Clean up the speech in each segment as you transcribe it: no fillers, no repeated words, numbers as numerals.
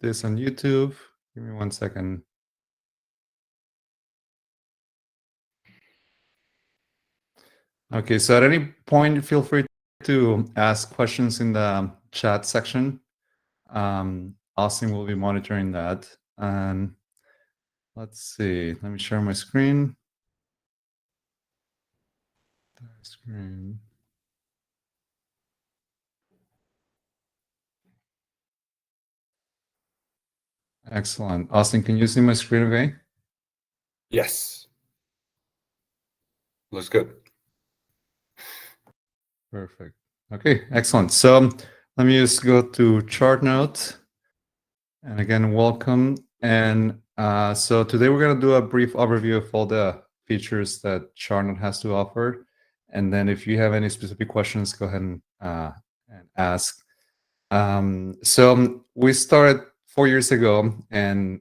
this on YouTube. Give me 1 second. Okay, so at any point, feel free to ask questions in the chat section. Austin will be monitoring that. And let's see, let me share my screen. Excellent. Austin, can you see my screen okay? Yes. Looks good. Perfect. Okay, excellent. So let me just go to Chartnote. And again, welcome. And so today we're going to do a brief overview of all the features that Chartnote has to offer. And then if you have any specific questions, go ahead and ask. So we started 4 years ago, and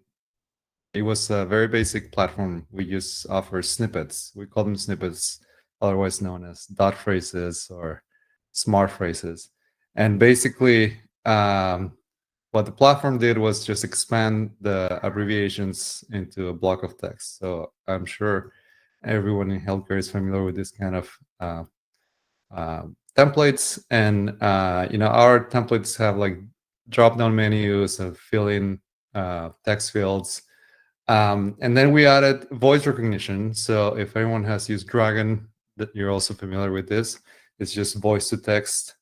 it was a very basic platform. We just offer snippets. We call them snippets, otherwise known as dot phrases or smart phrases. And basically, what the platform did was just expand the abbreviations into a block of text. So I'm sure everyone in healthcare is familiar with this kind of templates. And our templates have like drop-down menus of fill in text fields. And then we added voice recognition. So if anyone has used Dragon, that you're also familiar with this, it's just voice to text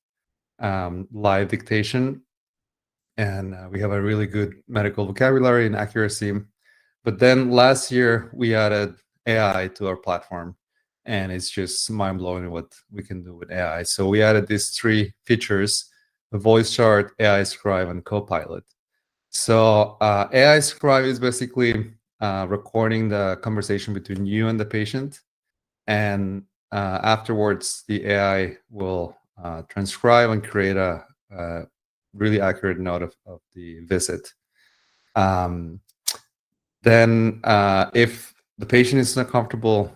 live dictation. And we have a really good medical vocabulary and accuracy. But then last year, we added AI to our platform. And it's just mind-blowing what we can do with AI. So we added these 3 features: the voice chart, AI Scribe, and Copilot. So AI Scribe is basically recording the conversation between you and the patient. And afterwards, the AI will transcribe and create a really accurate note of the visit. Then if the patient is not comfortable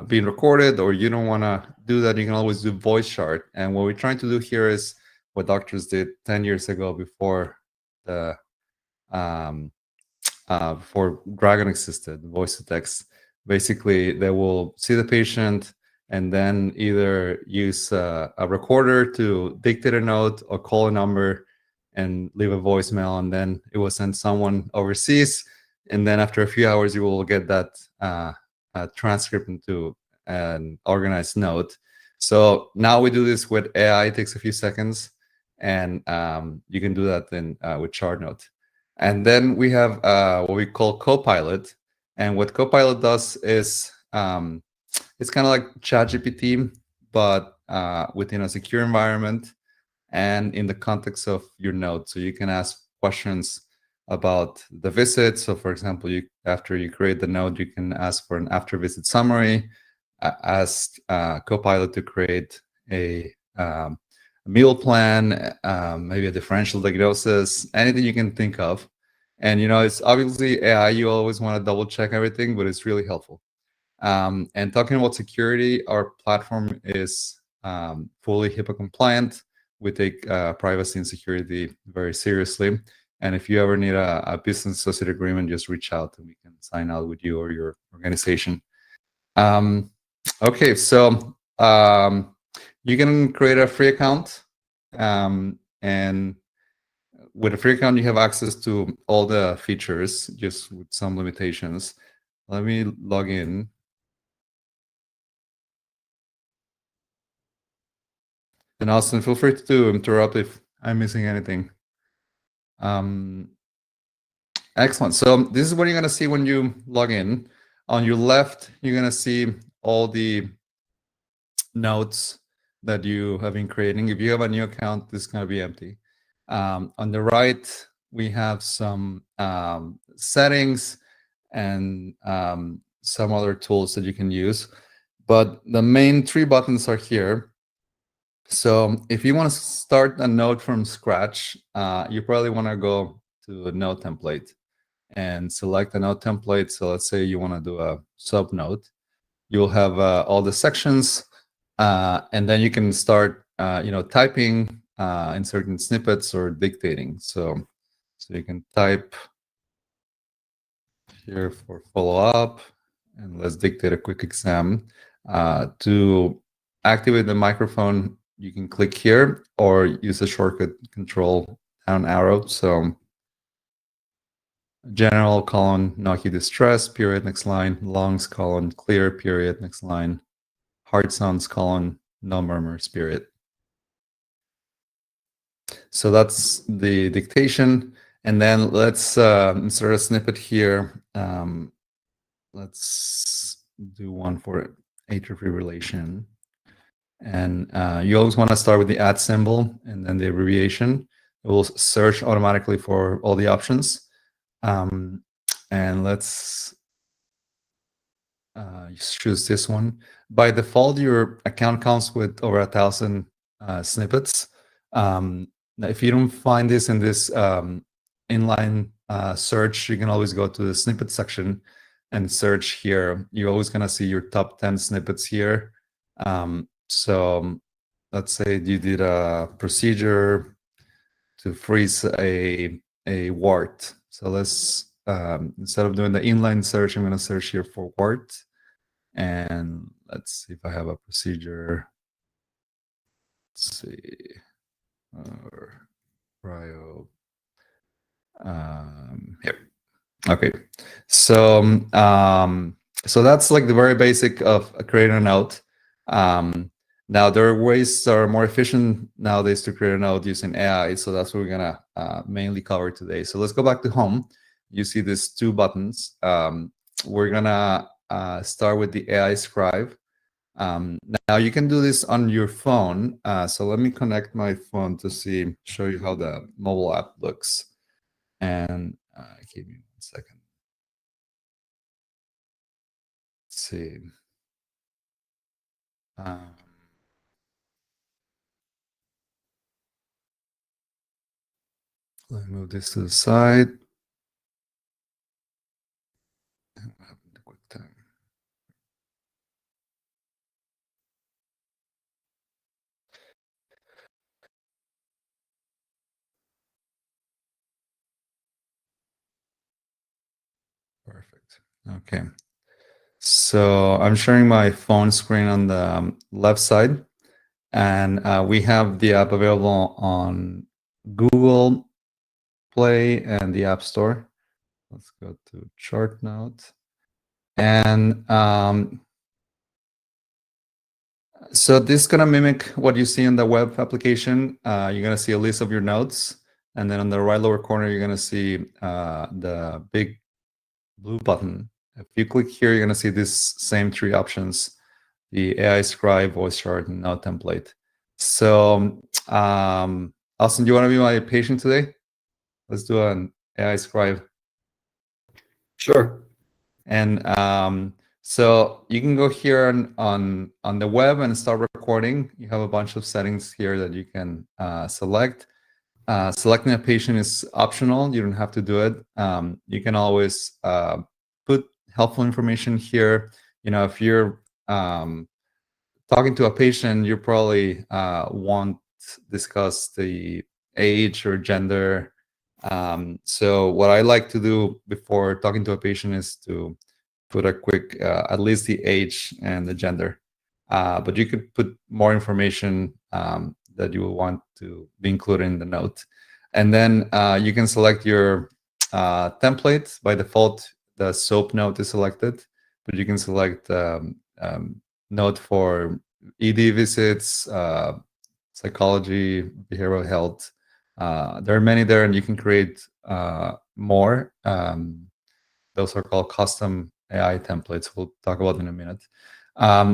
being recorded, or you don't want to do that, you can always do voice chart. And what we're trying to do here is what doctors did 10 years ago before the before Dragon existed, voice to text. Basically, they will see the patient and then either use a recorder to dictate a note or call a number and leave a voicemail, and then it will send someone overseas. And then after a few hours, you will get that transcript into an organized note. So now we do this with AI. It takes a few seconds, and you can do that then with Chartnote. And then we have what we call Copilot. And what Copilot does is it's kind of like ChatGPT, but within a secure environment and in the context of your note. So you can ask questions about the visit. So for example, after you create the note, you can ask for an after visit summary, ask Copilot to create a meal plan, maybe a differential diagnosis, anything you can think of. And it's obviously AI, you always want to double check everything, but it's really helpful. And talking about security, our platform is fully HIPAA compliant. We take privacy and security very seriously. And if you ever need a business associate agreement, just reach out and we can sign out with you or your organization. Okay, so you can create a free account. And with a free account, you have access to all the features, just with some limitations. Let me log in. And Austin, feel free to interrupt if I'm missing anything. Excellent. So this is what you're going to see when you log in. On your left, you're going to see all the notes that you have been creating. If you have a new account, this is going to be empty. On the right, we have some settings and some other tools that you can use. But the main 3 buttons are here. So if you want to start a note from scratch, you probably want to go to a note template and select a note template. So let's say you want to do a sub note. You'll have all the sections, and then you can start typing in certain snippets or dictating. So So you can type here for follow-up, and let's dictate a quick exam. To activate the microphone, you can click here or use the shortcut control down arrow. So general, colon, no acute distress, period, next line, lungs, colon, clear, period, next line, heart sounds, colon, no murmurs, period. So that's the dictation. And then let's insert a snippet here. Let's do one for atrial fibrillation. And you always want to start with the @ symbol and then the abbreviation. It will search automatically for all the options. And let's choose this one. By default, your account comes with over 1,000 snippets. Now, if you don't find this in this inline search, you can always go to the snippet section and search here. You're always going to see your top 10 snippets here. So let's say you did a procedure to freeze a wart. So let's, instead of doing the inline search, I'm going to search here for wart. And let's see if I have a procedure. Let's see. Cryo. Here. Okay. So so that's like the very basic of creating a note. Now there are ways that are more efficient nowadays to create a note using AI. So that's what we're gonna mainly cover today. So let's go back to home. You see these two buttons. We're gonna start with the AI Scribe. Now you can do this on your phone. So let me connect my phone to show you how the mobile app looks. And give me 1 second. Let's see. Let me move this to the side. Quick time. Perfect. Okay. So I'm sharing my phone screen on the left side, and we have the app available on Google Play and the App Store. Let's go to Chartnote. And so this is going to mimic what you see in the web application. You're going to see a list of your notes. And then on the right lower corner, you're going to see the big blue button. If you click here, you're going to see these same three options: the AI Scribe, voice chart, and note template. So Austin, do you want to be my patient today? Let's do an AI Scribe. Sure. And so you can go here on the web and start recording. You have a bunch of settings here that you can select. Selecting a patient is optional. You don't have to do it. You can always put helpful information here. You know, if you're talking to a patient, you probably won't discuss the age or gender. So what I like to do before talking to a patient is to put a quick, at least the age and the gender. But you could put more information that you will want to be included in the note. And then you can select your template. By default, the SOAP note is selected, but you can select note for ED visits, psychology, behavioral health. There are many there, and you can create more. Those are called custom AI templates. We'll talk about in a minute.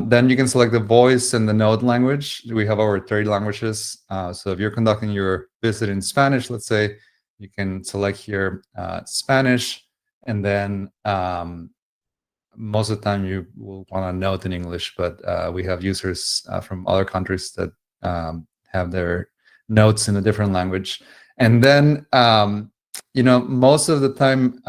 Then you can select the voice and the note language. We have over 30 languages. So if you're conducting your visit in Spanish, let's say, you can select here Spanish, and then most of the time you will want to note in English, but we have users from other countries that have their notes in a different language. And then, you know, most of the time,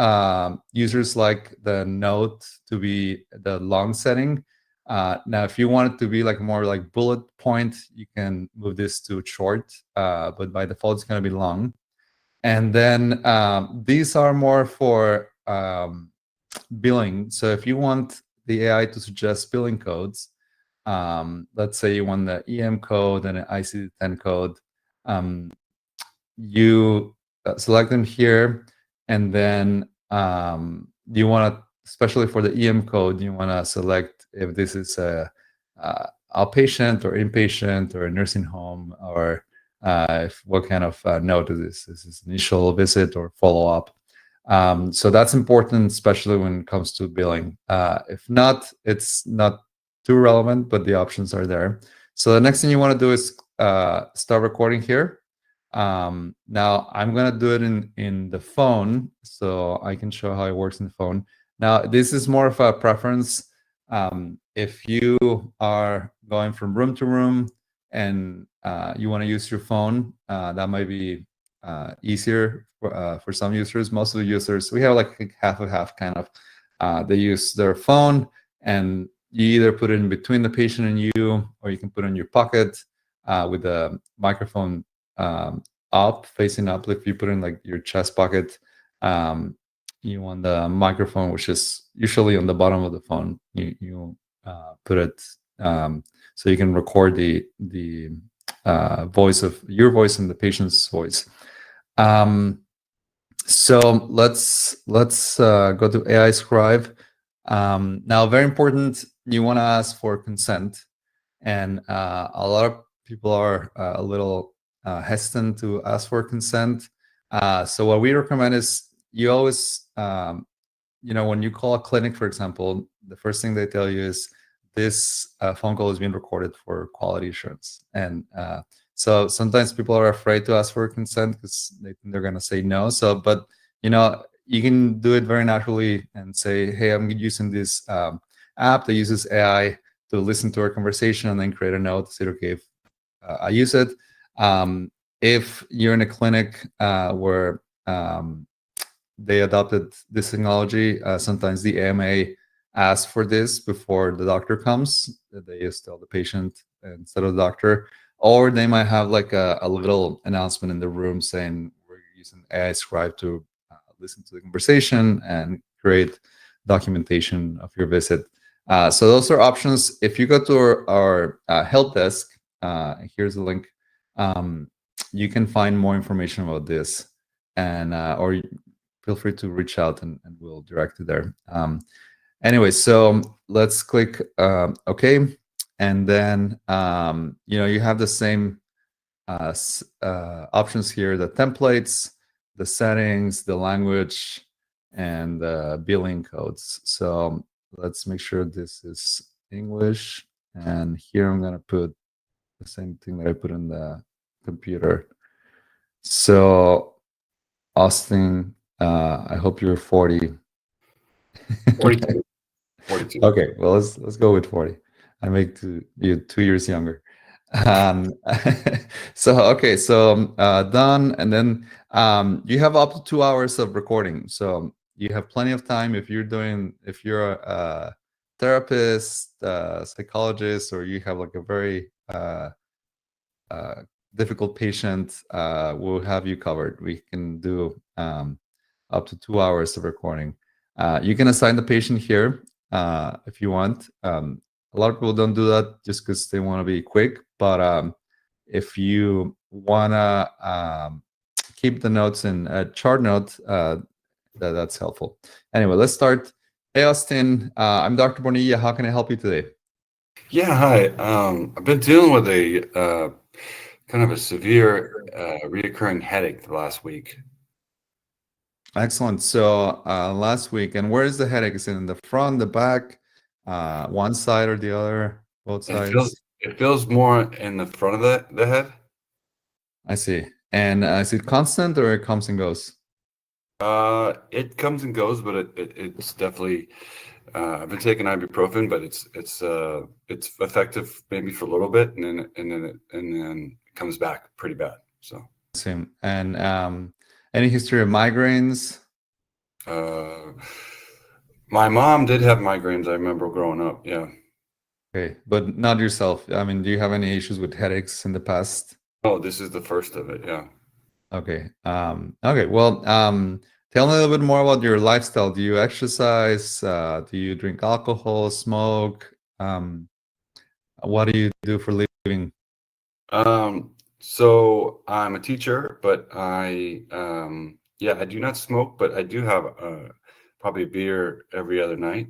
users like the note to be the long setting. Now, if you want it to be like more like bullet point, you can move this to short, but by default, it's going to be long. And then these are more for billing. So if you want the AI to suggest billing codes, let's say you want the EM code and an ICD-10 code, you select them here, and then you want to, especially for the EM code, you want to select if this is a outpatient or inpatient or a nursing home, or if what kind of note is this? Is this initial visit or follow-up? So that's important, especially when it comes to billing. If not, it's not too relevant, but the options are there. So the next thing you want to do is start recording here. Now I'm gonna do it in the phone, so I can show how it works in the phone. Now this is more of a preference. If you are going from room to room and you want to use your phone, that might be easier for some users. Most of the users, we have like half and half kind of. They use their phone, and you either put it in between the patient and you, or you can put it in your pocket with the microphone up, facing up. If you put it in like your chest pocket, you want the microphone, which is usually on the bottom of the phone. You put it so you can record the voice of your voice and the patient's voice. So let's go to AI Scribe. Now, very important, you want to ask for consent, and a lot of people are a little hesitant to ask for consent. So what we recommend is you always, when you call a clinic, for example, the first thing they tell you is this phone call is being recorded for quality assurance. And so sometimes people are afraid to ask for consent because they think they're going to say no. So, but you can do it very naturally and say, hey, I'm using this app that uses AI to listen to our conversation and then create a note to say, okay, if I use it. If you're in a clinic where they adopted this technology, sometimes the AMA asks for this before the doctor comes. They just tell the patient instead of the doctor, or they might have like a little announcement in the room saying we're using AI Scribe to listen to the conversation and create documentation of your visit. So those are options. If you go to our help desk, here's the link. You can find more information about this, and or feel free to reach out and we'll direct you there. Anyway, so let's click OK, and then you have the same options here: the templates, the settings, the language, and the billing codes. So let's make sure this is English, and here I'm gonna put the same thing that I put in the computer. So Austin, I hope you're 40. 42. 42. Okay, well let's go with 40. I make you 2 years younger. So okay, so done, and then you have up to 2 hours of recording. So you have plenty of time if you're a therapist, psychologist, or you have like a very difficult patient, we'll have you covered. We can do up to 2 hours of recording. You can assign the patient here if you want. A lot of people don't do that just because they want to be quick, but if you want to keep the notes in Chartnote, that's helpful. Anyway, let's start. Hey, Austin, I'm Dr. Bonilla. How can I help you today? Yeah, hi. I've been dealing with a kind of a severe reoccurring headache the last week. Excellent. So last week, and where is the headache? Is it in the front, the back, one side or the other, both sides? It feels more in the front of the head. I see. And is it constant or it comes and goes? It comes and goes, but it's definitely. I've been taking ibuprofen, but it's effective maybe for a little bit, and then it comes back pretty bad. So. Same. And any history of migraines? My mom did have migraines. I remember growing up. Yeah. Okay, but not yourself. I mean, do you have any issues with headaches in the past? Oh, this is the first of it. Yeah. Okay. Okay. Well, tell me a little bit more about your lifestyle. Do you exercise? Do you drink alcohol, smoke? What do you do for living? So I'm a teacher, but yeah, I do not smoke, but I do have probably a beer every other night.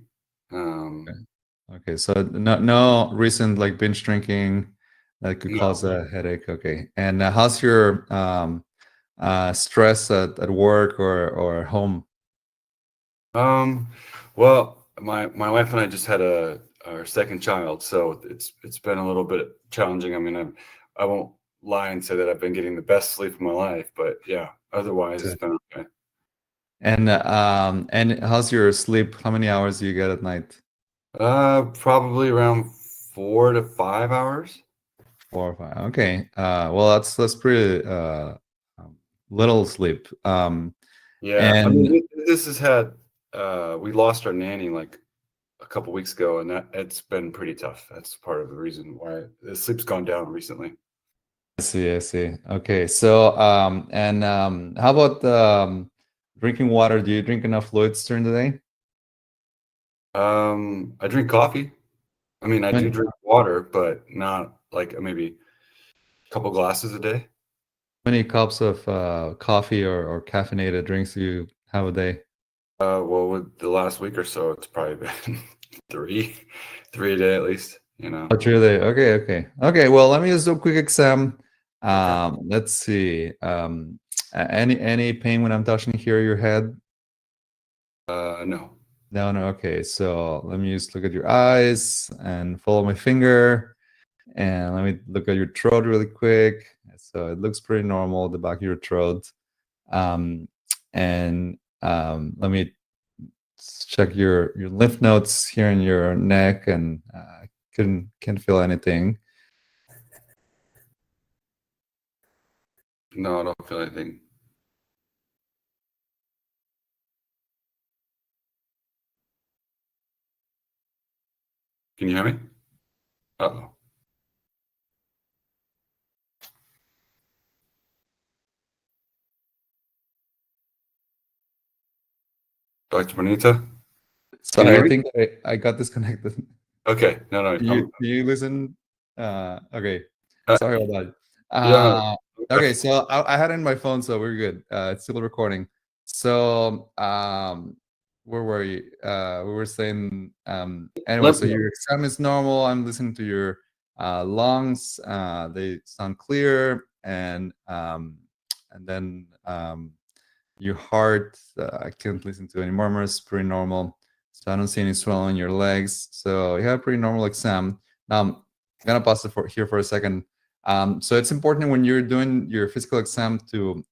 Okay. Um, Okay. So no recent like binge drinking that could cause no. a headache. Okay. And how's your stress at work or home? Um, well, my wife and I just had our second child, so it's been a little bit challenging. I mean, I won't lie and say that I've been getting the best sleep of my life, but yeah, otherwise it's been okay. And how's your sleep? How many hours do you get at night? Probably around 4 to 5 hours. 4 or 5. Okay. Well, that's pretty um, little sleep. Yeah, I mean, And this has had we lost our nanny like a couple weeks ago, and that it's been pretty tough. That's part of the reason why the sleep's gone down recently. I see, I see. Okay. So how about drinking water? Do you drink enough fluids during the day? I drink coffee. I mean, I How do many, drink water, but not like maybe a couple glasses a day. many cups of coffee or caffeinated drinks do you have a day? Well, with the last week or so, it's probably been three, three a day at least. You know. Oh, really? Okay, okay. Okay, well, let me just do a quick exam. Okay. Let's see. Any pain when I'm touching here your head? No. No, no, okay. So let me just look at your eyes and follow my finger. And let me look at your throat really quick. So it looks pretty normal, the back of your throat. Um, and let me check your lymph nodes here in your neck, and can't feel anything. No, I don't feel anything. Can you hear me? Uh-oh. Dr. Bonita, can you Sorry, hear I me? think I got disconnected. Okay. No, no. Do you listen? Okay. Uh, Sorry about that. yeah. Okay, so I had it in my phone, so we're good. It's still recording. So where were you? We were saying anyway, Lymph so node. your exam is normal. I'm listening to your lungs. They sound clear, and then your heart, I can't listen to any murmurs, pretty normal. So I don't see any swelling in your legs. So you have a pretty normal exam. Now I'm gonna pause it here for a second. So it's important when you're doing your physical exam to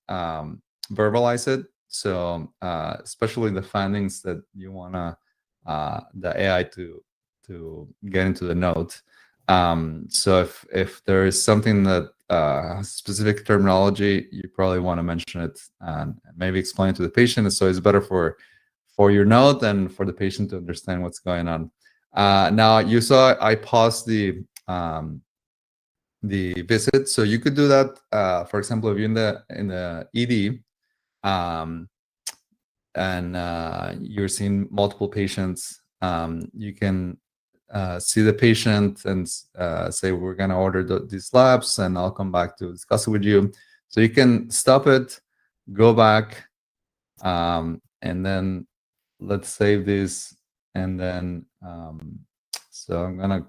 verbalize it. So especially the findings that you wanna the AI to get into the note. So if there is something that has specific terminology, you probably want to mention it and maybe explain it to the patient. So it's better for your note and for the patient to understand what's going on. Now you saw I paused the visit, so you could do that. For example, if you're in the ED, um, and you're seeing multiple patients, you can see the patient and say, we're going to order these labs and I'll come back to discuss it with you. So you can stop it, go back, and then let's save this. And then, so I'm going to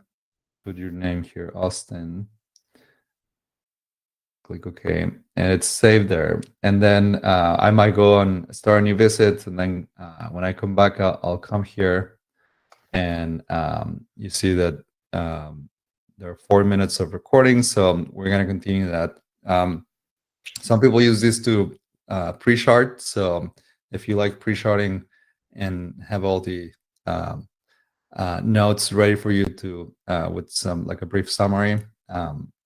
put your name here, Austin. Click OK, and it's saved there. And then I might go and start a new visit. And then when I come back, I'll come here, and you see that there are 4 minutes of recording. So we're going to continue that. Some people use this to pre-chart. So if you like pre-charting and have all the notes ready for you to with some like a brief summary,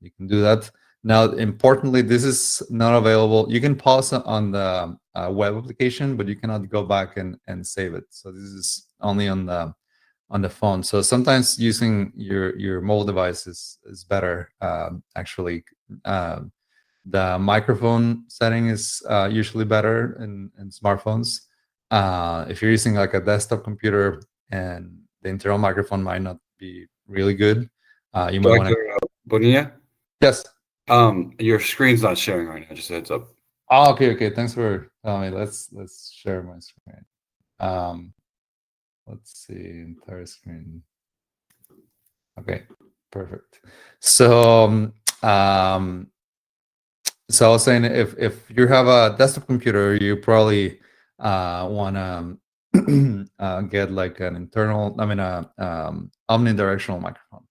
you can do that. Now, importantly, this is not available. You can pause on the web application, but you cannot go back and save it. So this is only on the phone. So sometimes using your mobile device is better, actually. The microphone setting is usually better in smartphones. If you're using like a desktop computer and the internal microphone might not be really good, you might want to. Dr. Bonilla, Yes. your screen's not sharing right now. Just a heads up. Oh, okay. Thanks for telling me. Let's share my screen. Let's see, entire screen. Okay, perfect. So so I was saying, if you have a desktop computer, you probably want to get like an internal, I mean, a omnidirectional microphone.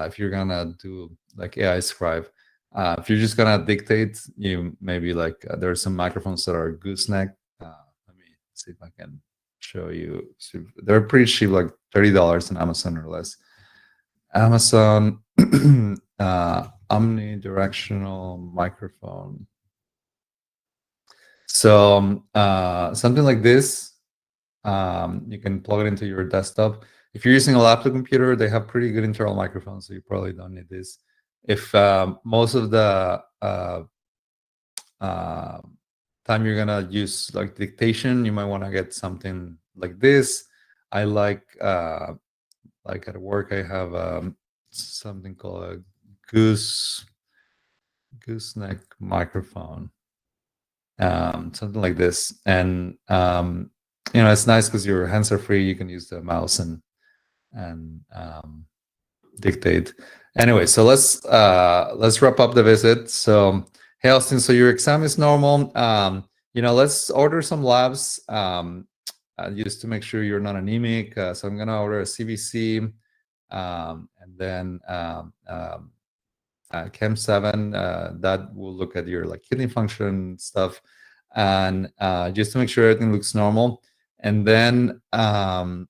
If you're gonna do like AI Scribe, if you're just gonna dictate, you maybe like there are some microphones that are gooseneck. Let me see if I can show you. So they're pretty cheap, like $30 on Amazon or less. Amazon omnidirectional microphone. So something like this, you can plug it into your desktop. If you're using a laptop computer, they have pretty good internal microphones, so you probably don't need this. If most of the time you're gonna use like dictation, you might want to get something like this. I like at work, I have something called a gooseneck microphone, something like this. And it's nice because your hands are free. You can use the mouse and dictate. Anyway, so let's wrap up the visit. So hey, Austin, so your exam is normal. Let's order some labs just to make sure you're not anemic. So I'm gonna order a CBC, and then Chem7 that will look at your like kidney function stuff, and just to make sure everything looks normal. And then let's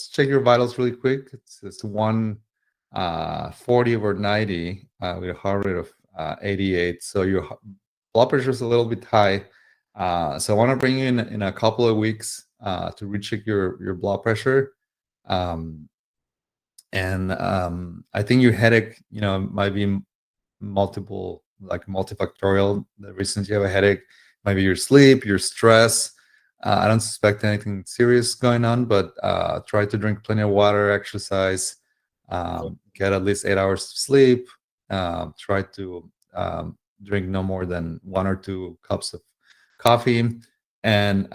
check your vitals really quick. It's 140 over 90 with a heart rate of 88. So your blood pressure is a little bit high. So I want to bring you in a couple of weeks to recheck your blood pressure. I think your headache, might be multifactorial. The reasons you have a headache might be your sleep, your stress. I don't suspect anything serious going on, but try to drink plenty of water, exercise, get at least 8 hours of sleep. Try to drink no more than 1 or 2 cups of coffee, and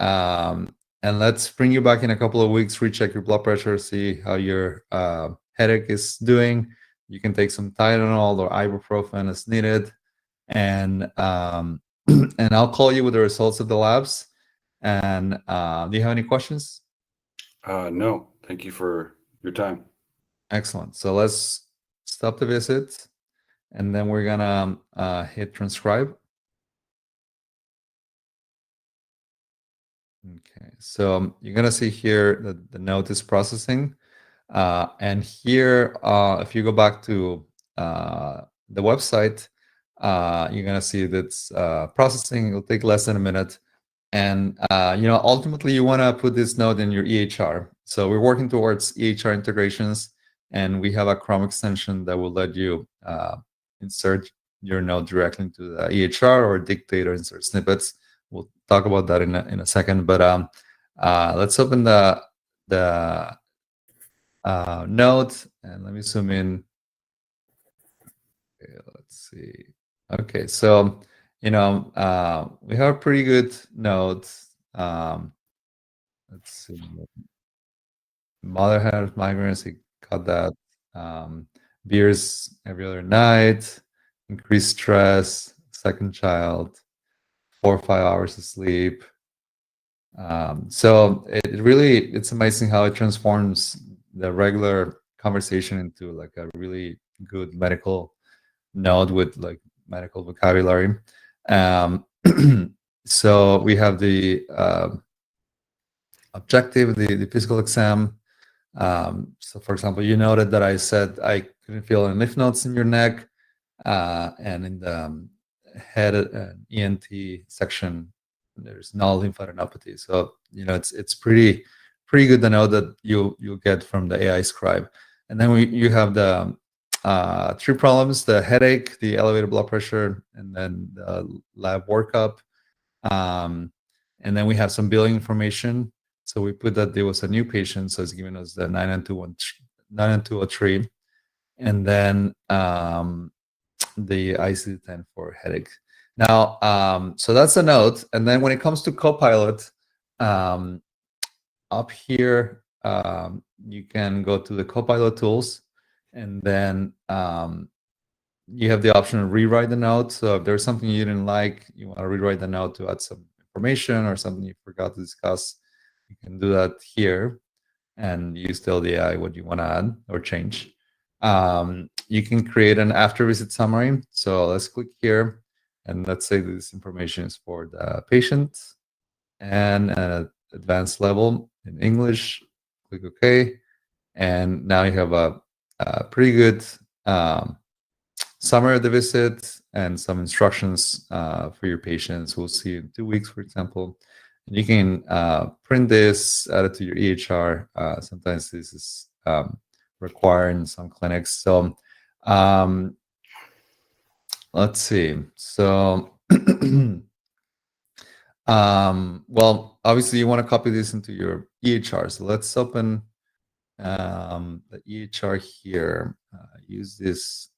let's bring you back in a couple of weeks, recheck your blood pressure, see how your headache is doing. You can take some Tylenol or ibuprofen as needed, and I'll call you with the results of the labs. And do you have any questions? No, thank you for your time. Excellent. So let's stop the visit, and then we're gonna hit transcribe. Okay, so you're gonna see here that the note is processing, and here, if you go back to the website, you're gonna see that's processing. It'll take less than a minute, and ultimately you want to put this node in your EHR. So we're working towards EHR integrations, and we have a Chrome extension that will let you insert your node directly into the EHR or dictate or insert snippets. We'll talk about that in a second, but let's open the node, and let me zoom in. Okay, let's see. Okay, so we have a pretty good node. Let's see. Mother has migraines. He got that. Beers every other night. Increased stress. Second child. 4 or 5 hours of sleep. So it's amazing how it transforms the regular conversation into like a really good medical node with like medical vocabulary. So we have the objective, the physical exam. So for example, you noted that I said I couldn't feel any lymph nodes in your neck, and in the head ENT section, there's no lymphadenopathy. So it's pretty good to know that you'll get from the AI Scribe. And then you have the three problems: the headache, the elevated blood pressure, and then the lab workup. And then we have some billing information. So we put that there was a new patient, so it's giving us the 99203, and then the ICD-10 for headache. Now, so that's a note. And then when it comes to Copilot, up here, you can go to the Copilot tools, and then you have the option to rewrite the note. So if there's something you didn't like, you want to rewrite the note to add some information or something you forgot to discuss, you can do that here, and you tell the AI what you want to add or change. You can create an after visit summary. So let's click here, and let's say this information is for the patient and an advanced level in English. Click OK, and now you have a pretty good summary of the visit and some instructions for your patients. We'll see you in 2 weeks, for example. And you can print this, add it to your EHR. Sometimes this is required in some clinics. So let's see. So, well, obviously you want to copy this into your EHR. So let's open the EHR here. Use this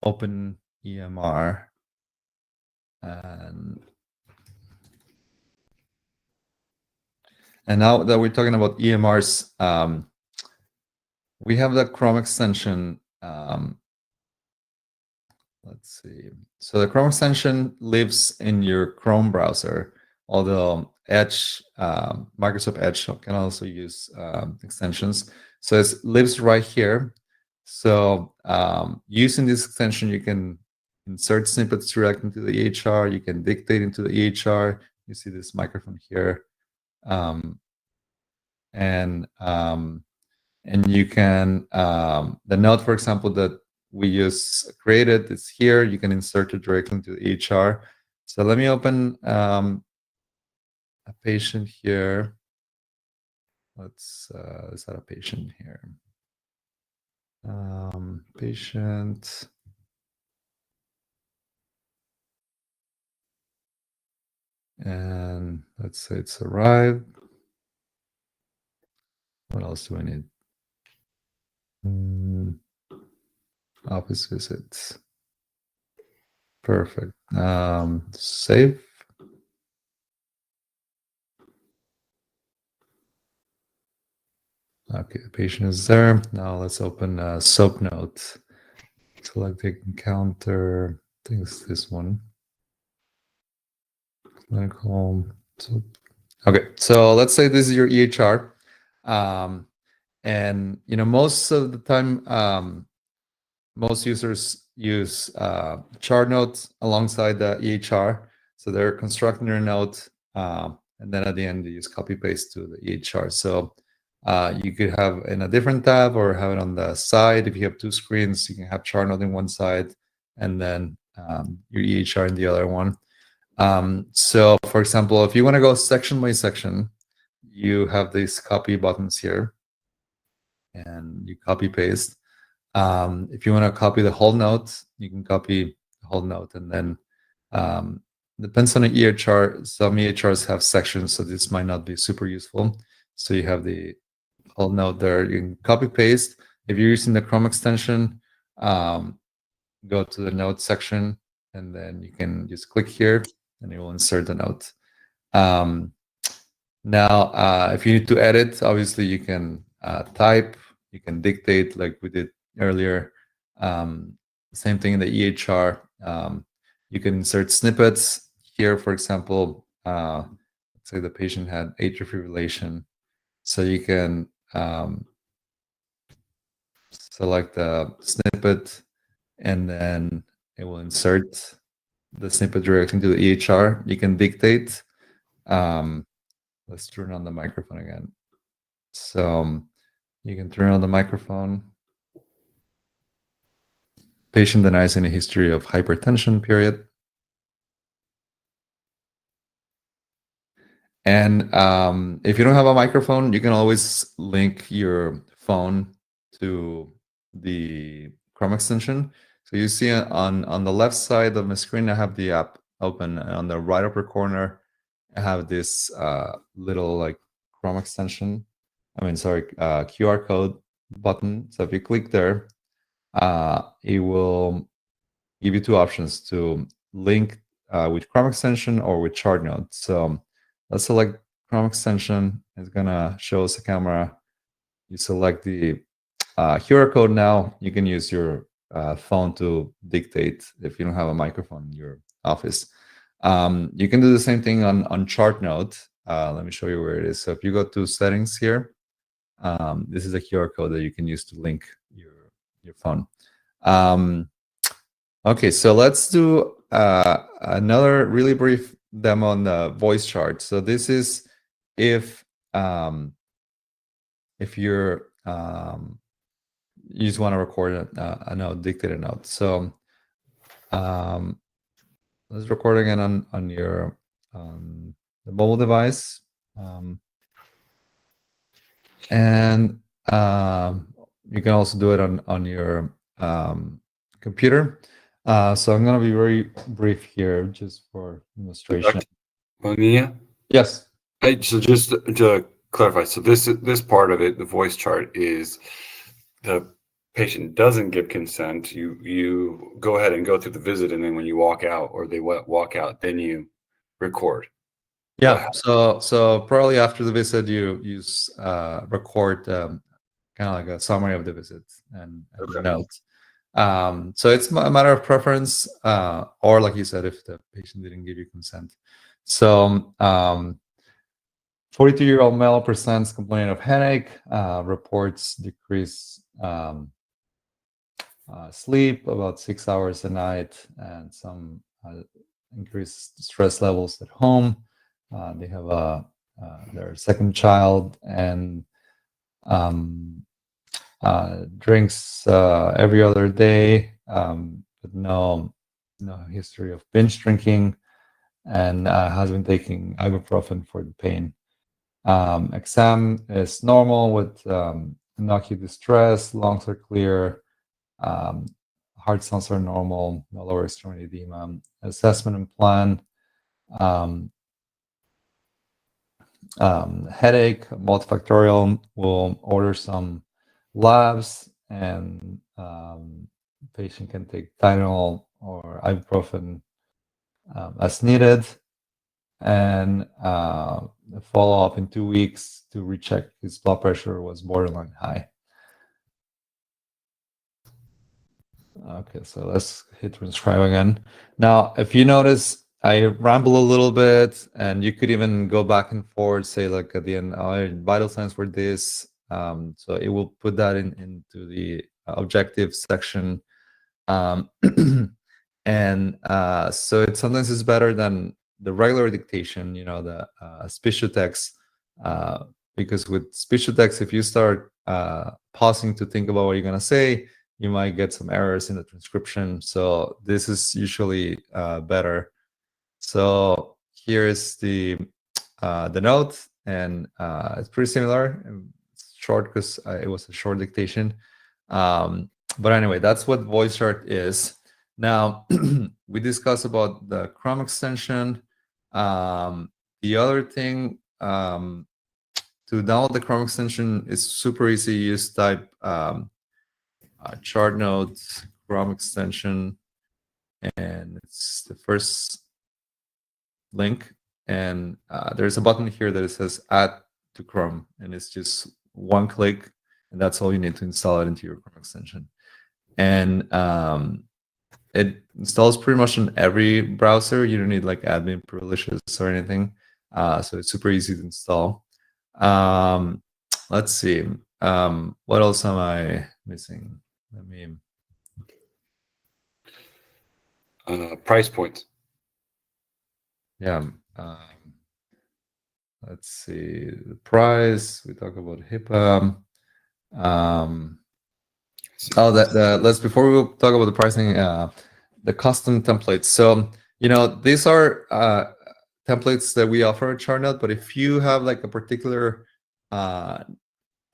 open EMR, and now that we're talking about EMRs, we have the Chrome extension. Let's see. So the Chrome extension lives in your Chrome browser, although Edge, Microsoft Edge can also use extensions. So it lives right here. So using this extension, you can insert snippets direct into the EHR. You can dictate into the EHR. You see this microphone here. And you can, the note, for example, that we use created is here. You can insert it directly into the EHR. So let me open a patient here. Let's add a patient here. Patient. And let's say it's arrived. What else do I need? Office visits. Perfect. Save. Okay, the patient is there. Now let's open SOAP note. Select the encounter. I think it's this one. Clinical. Okay, so let's say this is your EHR. And most of the time, most users use Chartnote alongside the EHR. So they're constructing their note, and then at the end they use copy paste to the EHR. So you could have in a different tab or have it on the side. If you have two screens, you can have Chartnote in one side and then your EHR in the other one. So for example, if you want to go section by section, you have these copy buttons here, and you copy paste. If you want to copy the whole note, you can copy the whole note, and then depends on the EHR. Some EHRs have sections, so this might not be super useful. So you have the whole note there. You can copy paste. If you're using the Chrome extension, go to the note section, and then you can just click here, and it will insert the note. Now, if you need to edit, obviously you can type, you can dictate like we did earlier. Same thing in the EHR. You can insert snippets here. For example, let's say the patient had atrial fibrillation. So you can select the snippet, and then it will insert the snippet directly into the EHR. You can dictate. Let's turn on the microphone again. So you can turn on the microphone. Patient denies any history of hypertension, period. And if you don't have a microphone, you can always link your phone to the Chrome extension. So you see on the left side of my screen, I have the app open, and on the right upper corner, I have this little like Chrome extension. QR code button. So if you click there, it will give you two options to link with Chrome extension or with Chartnote. So let's select Chrome extension. It's gonna show us a camera. You select the QR code now. You can use your phone to dictate if you don't have a microphone in your office. You can do the same thing on Chartnote. Let me show you where it is. So if you go to settings here, this is a QR code that you can use to link your phone. Okay, so let's do another really brief demo on the voice chart. So this is if you're you just want to record a note, dictate a note. So let's record again on your the mobile device, and you can also do it on your computer. So I'm going to be very brief here, just for demonstration. Bonilla? Yes. So just to clarify, so this part of it, the voice chart, is the patient doesn't give consent. You go ahead and go through the visit, and then when you walk out, or they walk out, then you record. Yeah. So probably after the visit, you use record kind of like a summary of the visit and the notes. So it's a matter of preference, or like you said, if the patient didn't give you consent. So 42-year-old male presents complaining of headache, reports decreased sleep, about 6 hours a night, and some increased stress levels at home. They have their second child, and drinks every other day, but no history of binge drinking, and has been taking ibuprofen for the pain. Exam is normal with no acute distress, lungs are clear, heart sounds are normal, no lower extremity edema. Assessment and plan: headache, multifactorial. We'll order some labs, and patient can take Tylenol or ibuprofen as needed, and follow up in 2 weeks to recheck his blood pressure was borderline high. Okay, so let's hit transcribe again. Now, if you notice, I ramble a little bit, and you could even go back and forth, say like at the end, vital signs for this. So it will put that into the objective section. And so sometimes it's better than the regular dictation, the speech to text, because with speech to text, if you start pausing to think about what you're going to say, you might get some errors in the transcription. So this is usually better. So here's the note, and it's pretty similar. It's short because it was a short dictation. But anyway, that's what voice chart is. Now, we discussed about the Chrome extension. The other thing, to download the Chrome extension is super easy. You just type Chartnote Chrome extension, and it's the first link. And there's a button here that it says Add to Chrome, and it's just one click, and that's all you need to install it into your Chrome extension. And it installs pretty much on every browser. You don't need like admin privileges or anything. So it's super easy to install. Let's see. What else am I missing? Let me. Price points. Yeah. Let's see. The price. We talk about HIPAA. Let's before we talk about the pricing, the custom templates. So these are templates that we offer at Chartnote, but if you have like a particular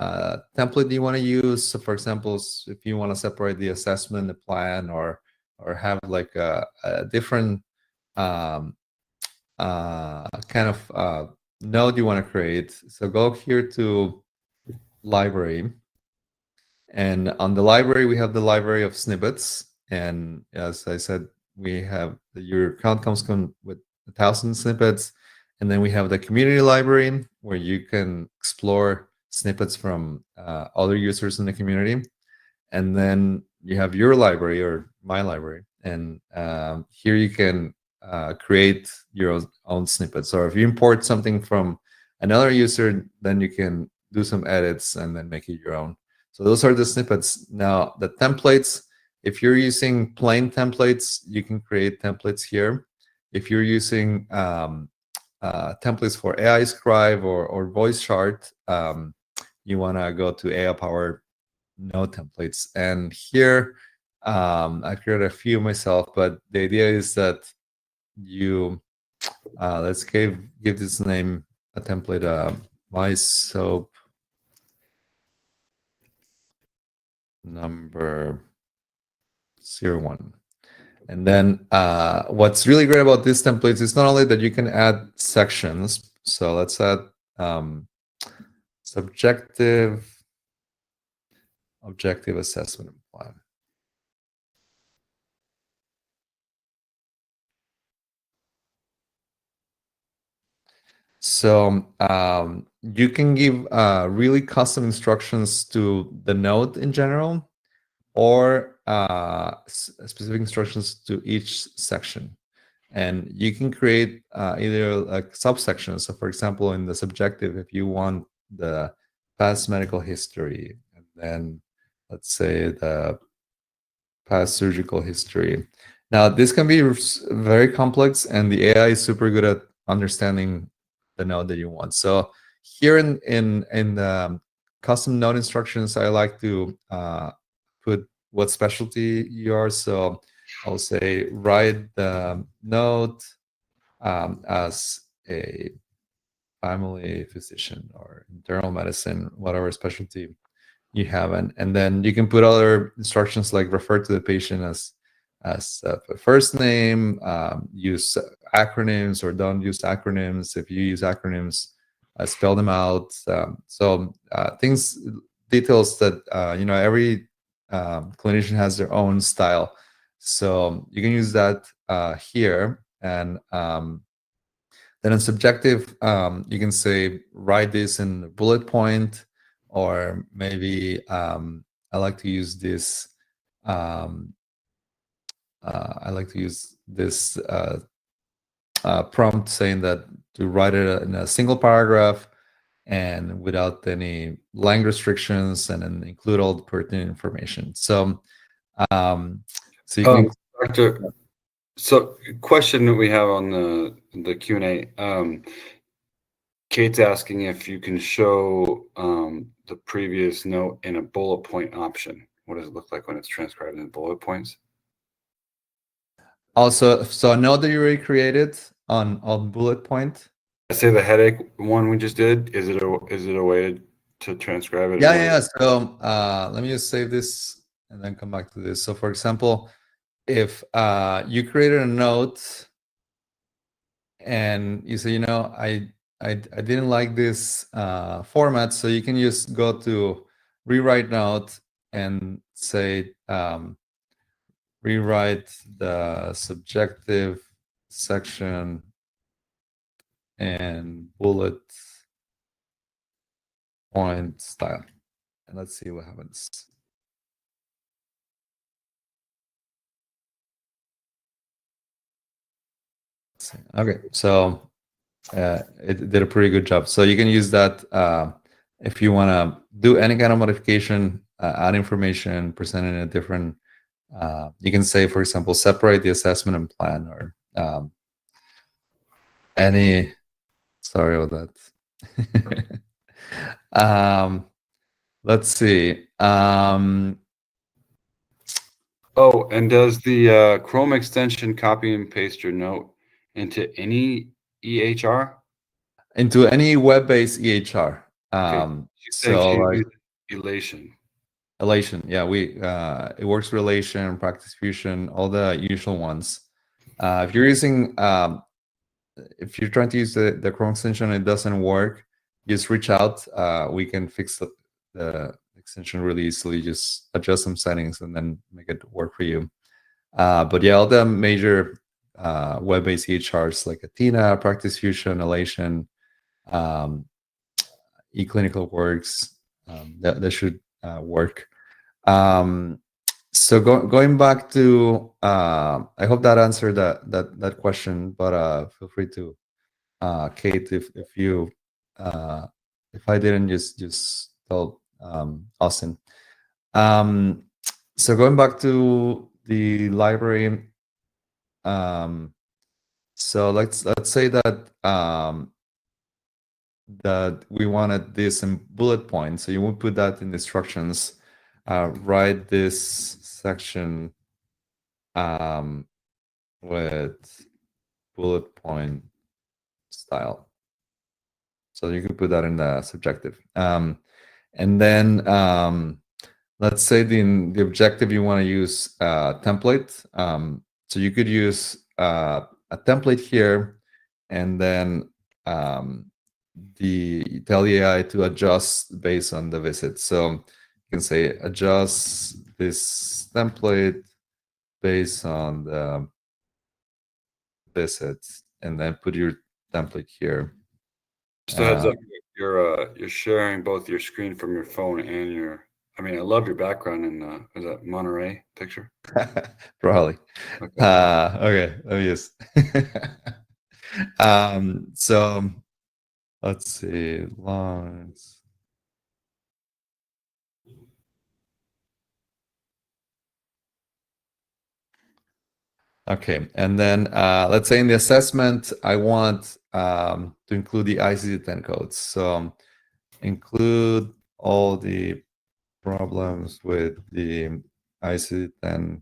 template you want to use. So for example, if you want to separate the assessment, the plan, or have like a different kind of node you want to create. So go here to library, and on the library we have the library of snippets. And as I said, we have your account comes with 1,000 snippets, and then we have the community library where you can explore snippets from other users in the community. And then you have your library or my library, and here you can create your own snippets. Or if you import something from another user, then you can do some edits and then make it your own. So those are the snippets. Now the templates, if you're using plain templates, you can create templates here. If you're using templates for AI Scribe or voice chart, you want to go to AI Power node templates. And here I created a few myself, but the idea is that you let's give this name a template, my soap number 01. And then what's really great about these templates is not only that you can add sections. So let's add subjective, objective assessment plan. So you can give really custom instructions to the node in general, or specific instructions to each section. And you can create either like subsections. So for example, in the subjective, if you want the past medical history, and then let's say the past surgical history. Now this can be very complex, and the AI is super good at understanding the node that you want. So here in the custom node instructions, I like to put what specialty you are. So I'll say write the node as a family physician or internal medicine, whatever specialty you have, and then you can put other instructions like refer to the patient as a first name, use acronyms or don't use acronyms. If you use acronyms, spell them out. So details that every clinician has their own style, so you can use that here. And then in subjective, you can say write this in a bullet point, or maybe I like to use this. I like to use this prompt saying that to write it in a single paragraph and without any language restrictions, and then include all the pertinent information. So, so you can. Doctor, so question that we have on the Q&A. Kate's asking if you can show the previous note in a bullet point option. What does it look like when it's transcribed in bullet points? Also, so a note that you already created on bullet point. I say the headache one we just did. Is it a way to transcribe it? Yeah. So let me just save this and then come back to this. So for example, if you created a note and you say, I didn't like this format, so you can just go to rewrite note and say rewrite the subjective section and bullet point style, and let's see what happens. Okay, so it did a pretty good job. So you can use that if you want to do any kind of modification, add information, present it in a different. You can say, for example, separate the assessment and plan, or any. Sorry about that. Let's see. Oh, and does the Chrome extension copy and paste your note into any EHR? Into any web-based EHR. Okay. You're saying So you like use Elation. Elation, yeah, it works with Elation, Practice Fusion, all the usual ones. If you're using if you're trying to use the Chrome extension and it doesn't work, just reach out. We can fix the extension really easily. Just adjust some settings and then make it work for you. But yeah, all the major web-based EHRs like Athena, Practice Fusion, Elation, eClinical Works, that should work. So going back to, I hope that answered that question. But feel free to, Kate, if you if I didn't, just tell Austin. So going back to the library, so let's say that that we wanted this in bullet points. So you would put that in the instructions. Write this section with bullet point style. So you could put that in the subjective. And then let's say the objective you want to use template. So you could use a template here, and then tell the AI to adjust based on the visit. So you can say adjust this template based on the visits, and then put your template here. Just a heads up, you're sharing both your screen from your phone and your. I mean, I love your background in is that Monterey picture? Probably. Okay. Okay, let me just. So let's see, lines. Okay, and then let's say in the assessment, I want to include the ICD-10 codes. So include all the problems with the ICD-10.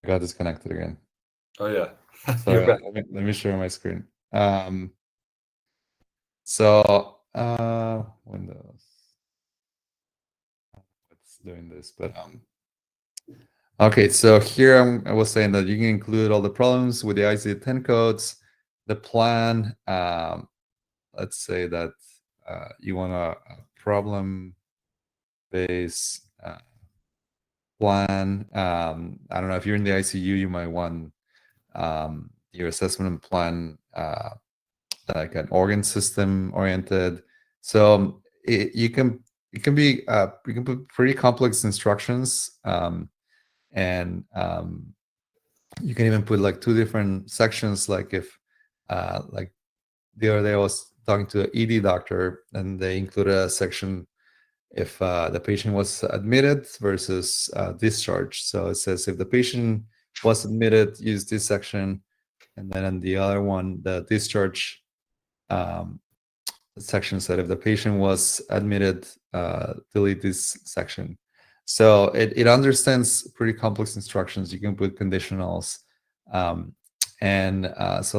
I got disconnected again. Oh yeah. So let me share my screen. So Windows. It's doing this, but okay. So here I was saying that you can include all the problems with the ICD-10 codes, the plan. Let's say that you want a problem-based plan. I don't know if you're in the ICU, you might want your assessment plan like an organ system oriented. So you can be you can put pretty complex instructions, and you can even put like two different sections. Like if like the other day I was talking to an ED doctor, and they included a section if the patient was admitted versus discharged. So it says if the patient was admitted, use this section, and then in the other one, the discharge section said if the patient was admitted, delete this section. So it understands pretty complex instructions. You can put conditionals. So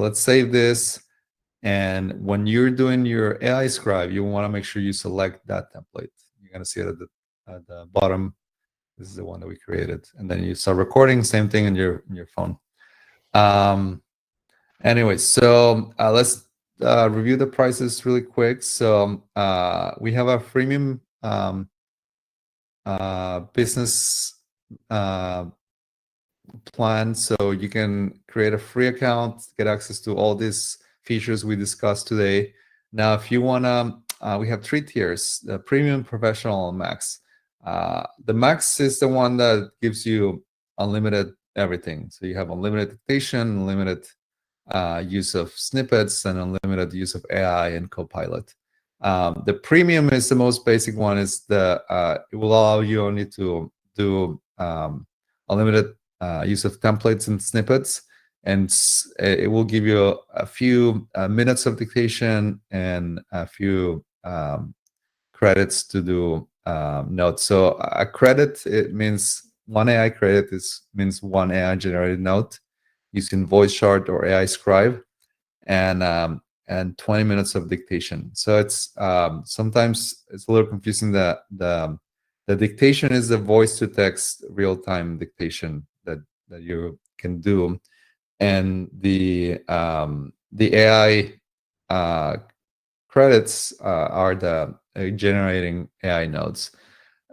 let's save this. And when you're doing your AI scribe, you want to make sure you select that template. You're going to see it at the bottom. This is the one that we created. And then you start recording, same thing in your phone. Anyway, so let's review the prices really quick. So we have a freemium business plan. So you can create a free account, get access to all these features we discussed today. Now, if you want to, we have 3 tiers, the premium, professional, and max. The max is the one that gives you unlimited everything. So you have unlimited dictation, unlimited use of snippets, and unlimited use of AI and Copilot. The premium is the most basic one. Is it will allow you only to do unlimited use of templates and snippets. and it will give you a few minutes of dictation and a few credits to do notes. So a credit, it means one AI credit means one AI generated note using voice chart or AI scribe, and 20 minutes of dictation. So it's sometimes it's a little confusing. The dictation is the voice to text real time dictation that you can do, and the AI credits are the generating AI nodes.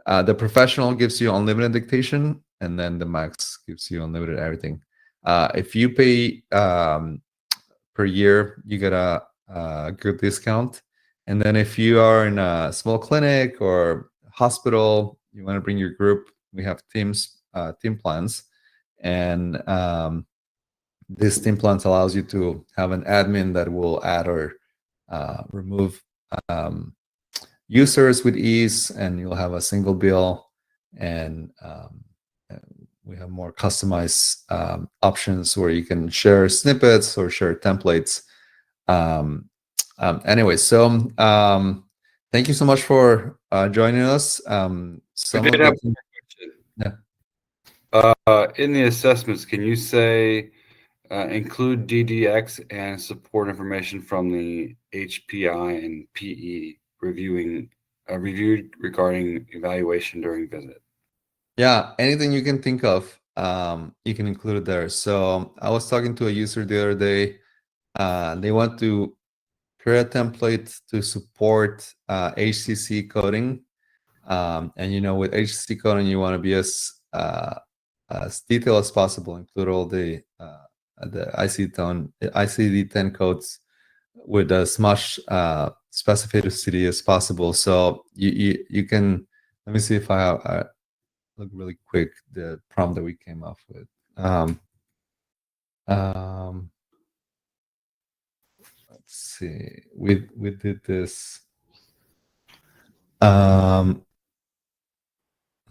The professional gives you unlimited dictation, and then the max gives you unlimited everything. If you pay per year, you get a good discount. And then if you are in a small clinic or hospital, you want to bring your group, we have team plans, and this team plans allows you to have an admin that will add or remove users with ease, and you'll have a single bill, and we have more customized options where you can share snippets or share templates. Anyway, so thank you so much for joining us. We did have one question. Yeah. In the assessments, can you say include DDX and support information from the HPI and PE reviewed regarding evaluation during visit? Yeah, anything you can think of, you can include it there. So I was talking to a user the other day. They want to create a template to support HCC coding. And with HCC coding, you want to be as detailed as possible, include all the ICD-10 codes with as much specificity as possible. So you can, let me see if I look really quick the prompt that we came up with. Let's see, we did this. Let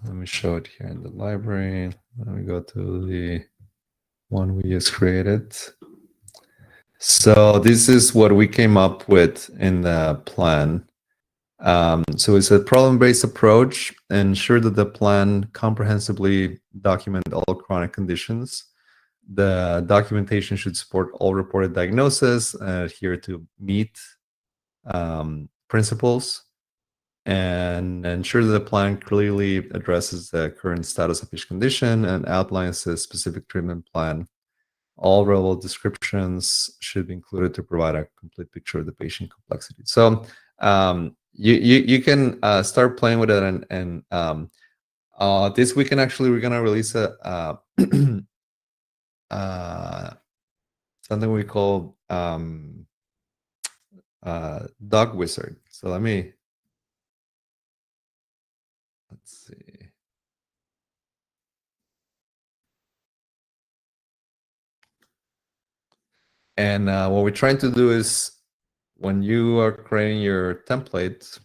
me show it here in the library. Let me go to the one we just created. So this is what we came up with in the plan. So it's a problem-based approach. Ensure that the plan comprehensively document all chronic conditions. The documentation should support all reported diagnoses and adhere to MEET principles, and ensure that the plan clearly addresses the current status of each condition and outlines the specific treatment plan. All relevant descriptions should be included to provide a complete picture of the patient complexity. So you can start playing with it, and this weekend actually we're gonna release a something we call Dog Wizard. So let's see. And what we're trying to do is, when you are creating your template,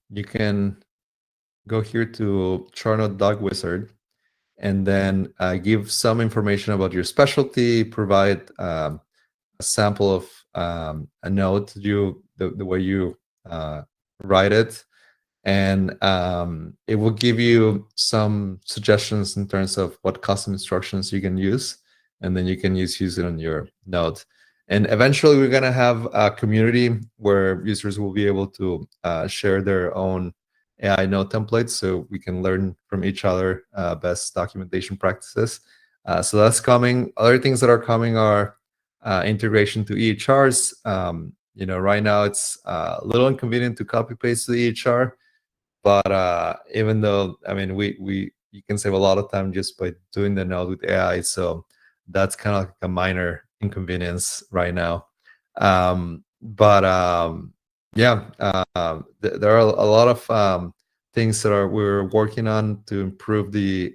you can go here to Chartnote Dog Wizard, and then give some information about your specialty, provide a sample of a note, the way you write it, and it will give you some suggestions in terms of what custom instructions you can use, and then you can use it on your note. And eventually we're going to have a community where users will be able to share their own AI note templates, so we can learn from each other best documentation practices. So that's coming. Other things that are coming are integration to EHRs. Right now it's a little inconvenient to copy paste to the EHR, but even though, I mean, you can save a lot of time just by doing the note with AI. So that's kind of like a minor inconvenience right now. Yeah, there are a lot of things that we're working on to improve the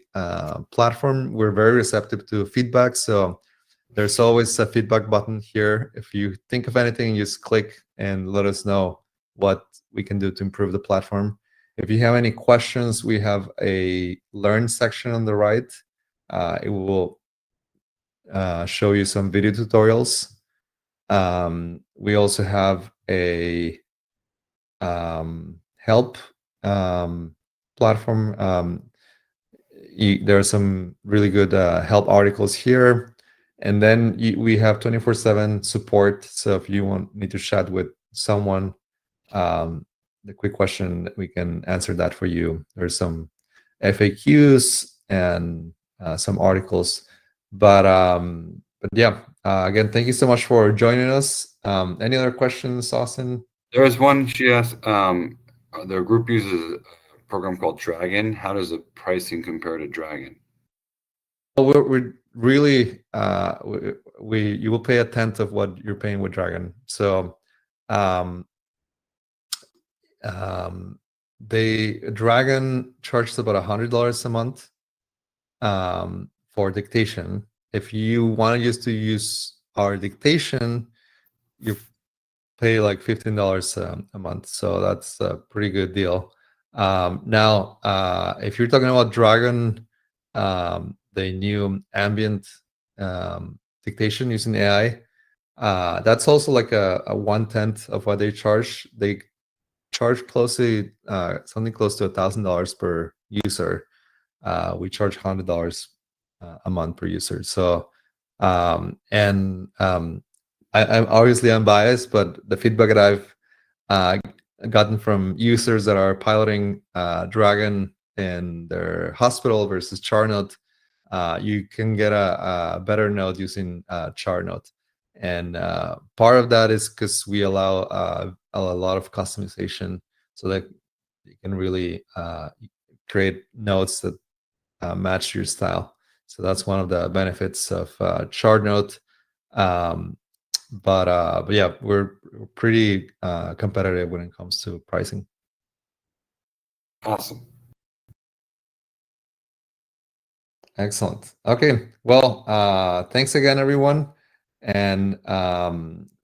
platform. We're very receptive to feedback, so there's always a feedback button here. If you think of anything, just click and let us know what we can do to improve the platform. If you have any questions, we have a learn section on the right. It will show you some video tutorials. We also have a help platform. There are some really good help articles here. And then we have 24/7 support. So if you need to chat with someone, the quick question, we can answer that for you. There's some FAQs and some articles. But yeah, again, thank you so much for joining us. Any other questions, Austin? There was one she asked. The group uses a program called Dragon. How does the pricing compare to Dragon? Well, we're really you will pay a tenth of what you're paying with Dragon. So Dragon charges about $100 a month for dictation. If you want to use our dictation, you pay like $15 a month. So that's a pretty good deal. Now, if you're talking about Dragon, the new ambient dictation using AI, that's also like a 1/10 of what they charge. They charge something close to $1,000 per user. We charge $100 a month per user. So, I'm obviously unbiased, but the feedback that I've gotten from users that are piloting Dragon in their hospital versus Chartnote, you can get a better note using Chartnote. And part of that is because we allow a lot of customization so that you can really create notes that match your style. So that's one of the benefits of Chartnote. But yeah, we're pretty competitive when it comes to pricing. Awesome. Excellent. Okay. Well, thanks again, everyone. And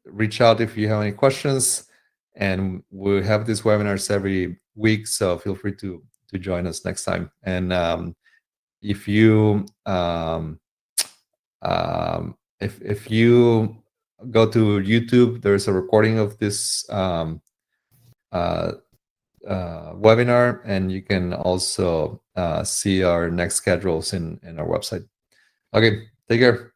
reach out if you have any questions. And we have these webinars every week, so feel free to join us next time. And if you if you go to YouTube, there's a recording of this webinar, and you can also see our next schedules in our website. Okay, take care.